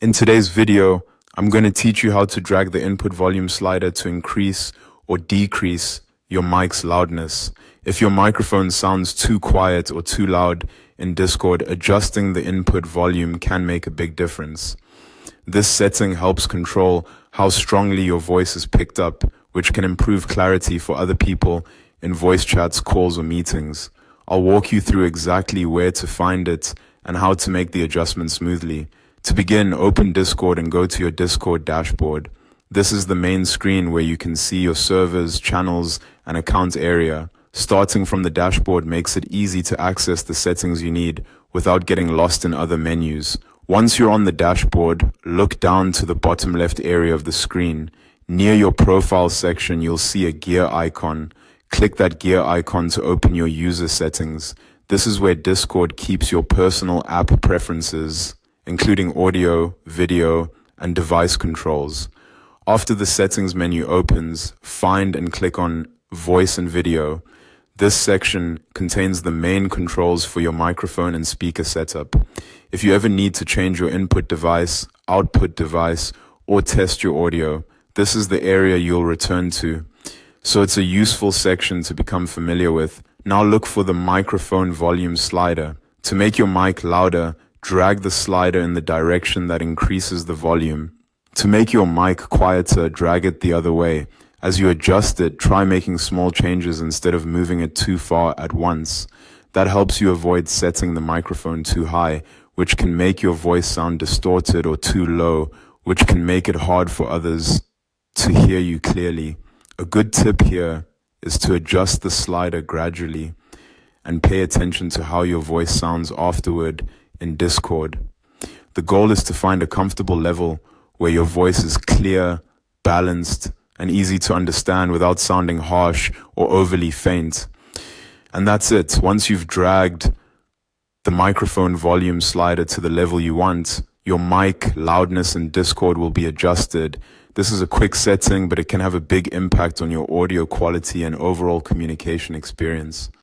In today's video, I'm going to teach you how to drag the input volume slider to increase or decrease your mic's loudness. If your microphone sounds too quiet or too loud in Discord, adjusting the input volume can make a big difference. This setting helps control how strongly your voice is picked up, which can improve clarity for other people in voice chats, calls, or meetings. I'll walk you through exactly where to find it and how to make the adjustment smoothly. To begin, open Discord and go to your Discord dashboard. This is the main screen where you can see your servers, channels, and account area. Starting from the dashboard makes it easy to access the settings you need without getting lost in other menus. Once you're on the dashboard, look down to the bottom left area of the screen. Near your profile section, you'll see a gear icon. Click that gear icon to open your user settings. This is where Discord keeps your personal app preferences, including audio, video, and device controls. After the settings menu opens, find and click on voice and video. This section contains the main controls for your microphone and speaker setup. If you ever need to change your input device, output device, or test your audio, this is the area you'll return to. So it's a useful section to become familiar with. Now look for the microphone volume slider. To make your mic louder, drag the slider in the direction that increases the volume. To make your mic quieter, drag it the other way. As you adjust it, try making small changes instead of moving it too far at once. That helps you avoid setting the microphone too high, which can make your voice sound distorted, or too low, which can make it hard for others to hear you clearly. A good tip here is to adjust the slider gradually and pay attention to how your voice sounds afterward in Discord. The goal is to find a comfortable level where your voice is clear, balanced, and easy to understand without sounding harsh or overly faint. And that's it. Once you've dragged the microphone volume slider to the level you want, your mic loudness in Discord will be adjusted. This is a quick setting, but it can have a big impact on your audio quality and overall communication experience.